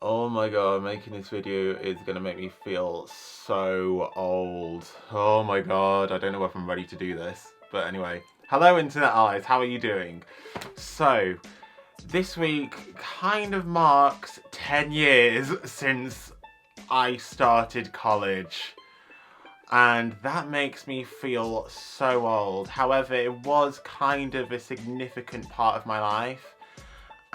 Oh my god, making this video is gonna make me feel so old. Oh my god, I don't know if I'm ready to do this. But anyway, hello Internet Allies, how are you doing? So, this week kind of marks 10 years since I started college. And that makes me feel so old. However, it was kind of a significant part of my life.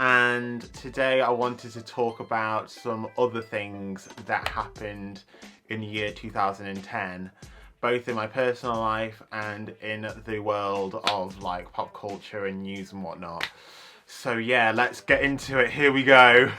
And today I wanted to talk about some other things that happened in the year 2010, both in my personal life and in the world of like pop culture and news and whatnot. So yeah, let's get into it. Here we go.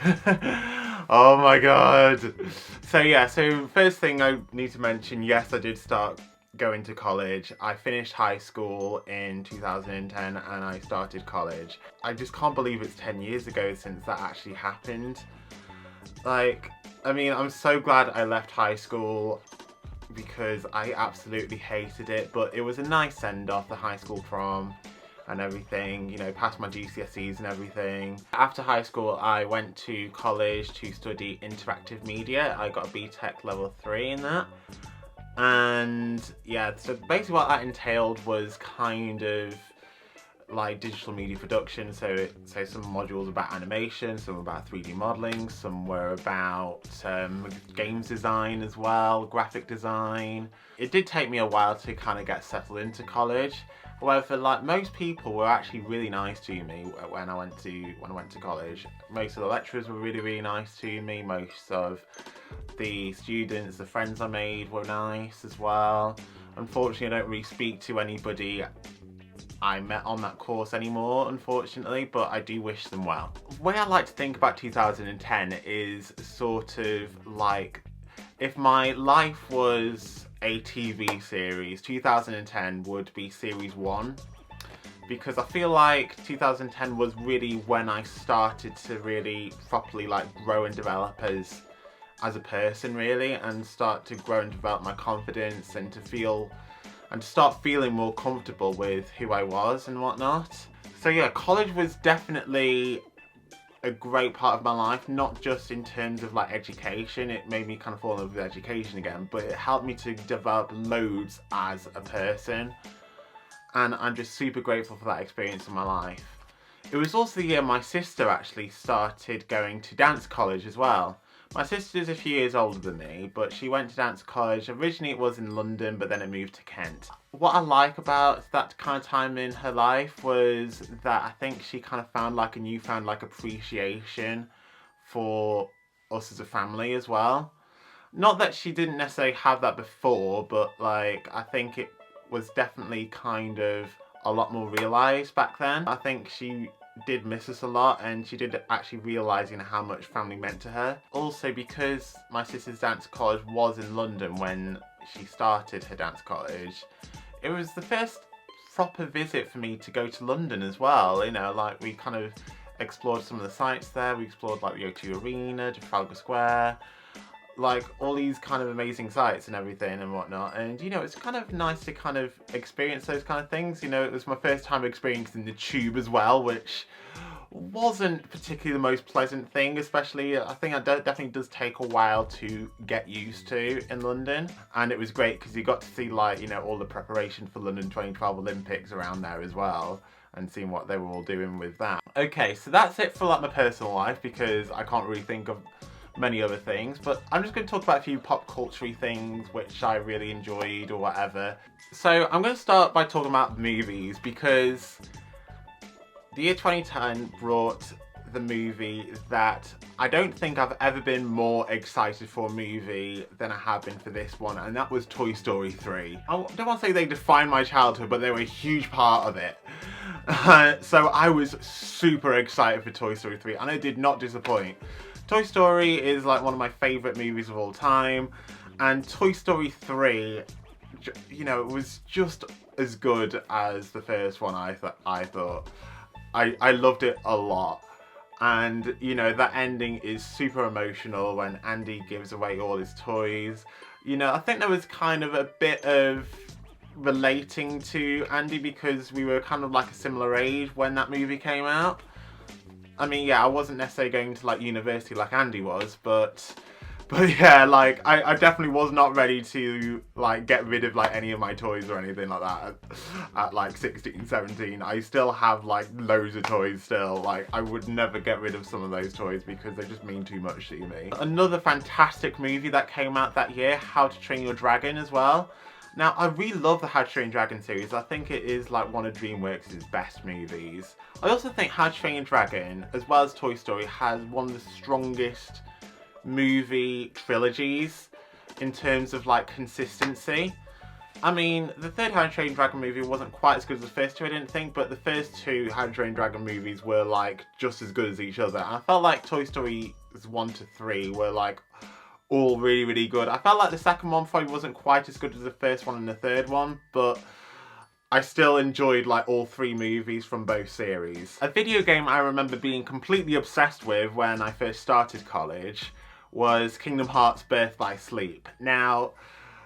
Oh my god. So first thing I need to mention, yes, I did start going to college. I finished high school in 2010 and I started college. I just can't believe it's 10 years ago since that actually happened. Like, I mean, I'm so glad I left high school because I absolutely hated it, but it was a nice send-off, the high school prom and everything, you know, passed my GCSEs and everything. After high school, I went to college to study interactive media. I got a BTEC level 3 in that. And yeah, so basically what that entailed was kind of like digital media production. So some modules about animation, some about 3D modeling, some were about games design as well, graphic design. It did take me a while to kind of get settled into college. However, like most people were actually really nice to me when I went to college. Most of the lecturers were really nice to me. Most of the students, the friends I made were nice as well. Unfortunately, I don't really speak to anybody I met on that course anymore, unfortunately, but I do wish them well. The way I like to think about 2010 is sort of like if my life was a TV series, 2010 would be series 1. Because I feel like 2010 was really when I started to really properly like grow and develop as a person really, and start to grow and develop my confidence and to start feeling more comfortable with who I was and whatnot. So yeah, college was definitely a great part of my life, not just in terms of like education. It made me kind of fall in love with education again, but it helped me to develop loads as a person. And I'm just super grateful for that experience in my life. It was also the year my sister actually started going to dance college as well. My sister's a few years older than me, but she went to dance college. Originally it was in London, but then it moved to Kent. What I like about that kind of time in her life was that I think she kind of found like a newfound like appreciation for us as a family as well. Not that she didn't necessarily have that before, but like I think it was definitely kind of a lot more realised back then. I think she did miss us a lot, and she did actually realise, you know, how much family meant to her. Also, because my sister's dance college was in London when she started her dance college, it was the first proper visit for me to go to London as well. You know, like we kind of explored some of the sites there. We explored like the O2 Arena, Trafalgar Square, like all these kind of amazing sites and everything and whatnot. And you know, it's kind of nice to kind of experience those kind of things. You know, it was my first time experiencing the tube as well, which wasn't particularly the most pleasant thing, especially I think it definitely does take a while to get used to in London. And it was great because you got to see like, you know, all the preparation for London 2012 Olympics around there as well, and seeing what they were all doing with that. Okay, so that's it for like my personal life, because I can't really think of many other things, but I'm just going to talk about a few pop culture-y things which I really enjoyed or whatever. So I'm going to start by talking about movies, because the year 2010 brought the movie that I don't think I've ever been more excited for a movie than I have been for this one, and that was Toy Story 3. I don't want to say they defined my childhood, but they were a huge part of it. So I was super excited for Toy Story 3, and it did not disappoint. Toy Story is like one of my favourite movies of all time, and Toy Story 3, you know, it was just as good as the first one. I thought. I loved it a lot, and you know, that ending is super emotional when Andy gives away all his toys. You know, I think there was kind of a bit of relating to Andy because we were kind of like a similar age when that movie came out. I mean, yeah, I wasn't necessarily going to like university like Andy was, but yeah, like I definitely was not ready to like get rid of like any of my toys or anything like that at like 16, 17. I still have like loads of toys still. Like I would never get rid of some of those toys because they just mean too much to me. Another fantastic movie that came out that year, How to Train Your Dragon as well. Now, I really love the How to Train Your Dragon series. I think it is like one of DreamWorks' best movies. I also think How to Train Your Dragon, as well as Toy Story, has one of the strongest movie trilogies in terms of like consistency. I mean, the third How to Train Your Dragon movie wasn't quite as good as the first two, I didn't think, but the first two How to Train Your Dragon movies were like just as good as each other. And I felt like Toy Story 1 to 3 were like all really, really good. I felt like the second one probably wasn't quite as good as the first one and the third one, but I still enjoyed like all three movies from both series. A video game I remember being completely obsessed with when I first started college was Kingdom Hearts Birth by Sleep. Now,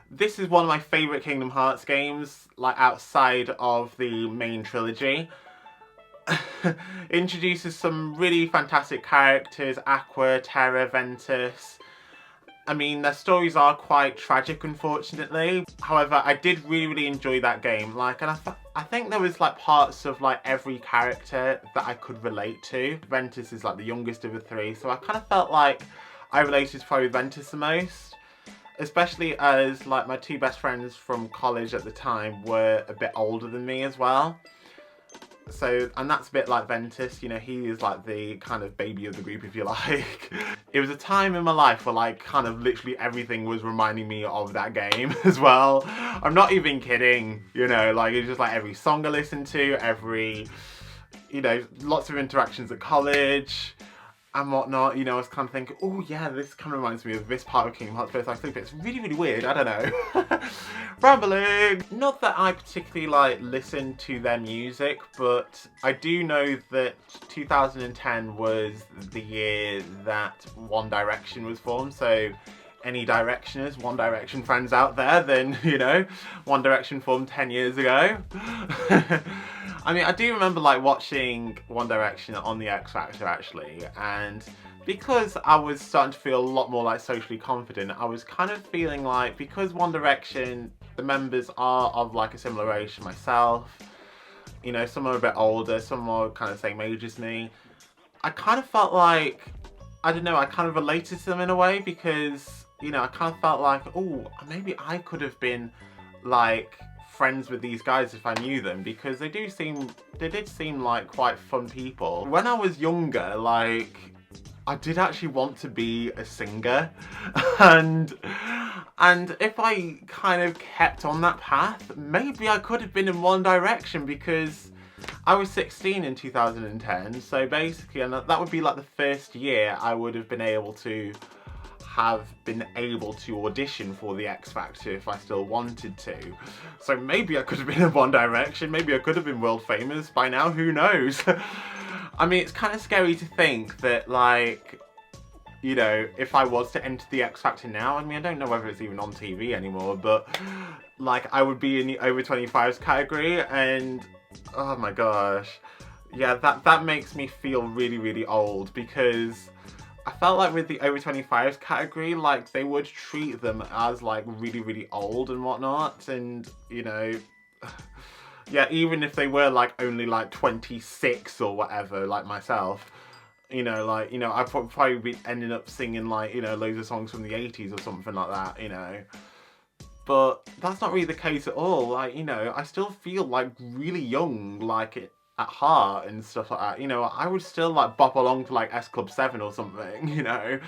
this is one of my favourite Kingdom Hearts games, like outside of the main trilogy. It introduces some really fantastic characters, Aqua, Terra, Ventus. I mean, their stories are quite tragic, unfortunately. However, I did really, really enjoy that game. Like, and I think there was like parts of like every character that I could relate to. Ventus is like the youngest of the three, so I kind of felt like I related to probably Ventus the most. Especially as like my two best friends from college at the time were a bit older than me as well. So, and that's a bit like Ventus, you know, he is like the kind of baby of the group, if you like. It was a time in my life where like kind of literally everything was reminding me of that game as well. I'm not even kidding, you know, like it's just like every song I listened to, every, you know, lots of interactions at college and whatnot, you know. I was kind of thinking, oh yeah, this kind of reminds me of this part of Kingdom Hearts Birth by Sleep. It's really, really weird, I don't know. Rambling! Not that I particularly like listen to their music, but I do know that 2010 was the year that One Direction was formed, so any Directioners, One Direction fans out there, then, you know, One Direction formed 10 years ago. I mean, I do remember like watching One Direction on the X Factor actually, and because I was starting to feel a lot more like socially confident, I was kind of feeling like, because One Direction, the members are of like a similar age to myself, you know, some are a bit older, some are kind of the same age as me, I kind of felt like, I don't know, I kind of related to them in a way because, you know, I kind of felt like, oh, maybe I could have been like friends with these guys if I knew them, because they did seem like quite fun people. When I was younger, like, I did actually want to be a singer, and if I kind of kept on that path, maybe I could have been in One Direction, because I was 16 in 2010, so basically, and that would be like the first year I would have been able to audition for the X Factor if I still wanted to. So maybe I could have been in One Direction, maybe I could have been world famous by now, who knows? I mean, it's kind of scary to think that, like, you know, if I was to enter the X Factor now, I mean, I don't know whether it's even on TV anymore, but like I would be in the over 25s category, and oh my gosh. Yeah, that makes me feel really, really old, because I felt like with the over 25s category, like they would treat them as like really, really old and whatnot, and you know, yeah, even if they were like only like 26 or whatever, like myself, you know, like, you know, I'd probably be ending up singing like, you know, loads of songs from the 80s or something like that, you know. But that's not really the case at all. Like, you know, I still feel like really young, like at heart and stuff like that. You know, I would still like bop along to like S Club 7 or something, you know.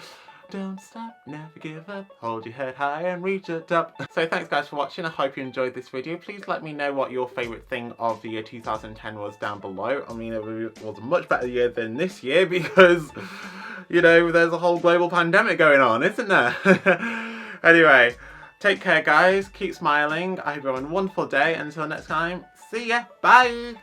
Don't stop, never give up, hold your head high and reach the top. So thanks guys for watching, I hope you enjoyed this video. Please let me know what your favourite thing of the year 2010 was down below. I mean, it was a much better year than this year because, you know, there's a whole global pandemic going on, isn't there? Anyway, take care guys, keep smiling, I hope you're having a wonderful day, until next time, see ya, bye!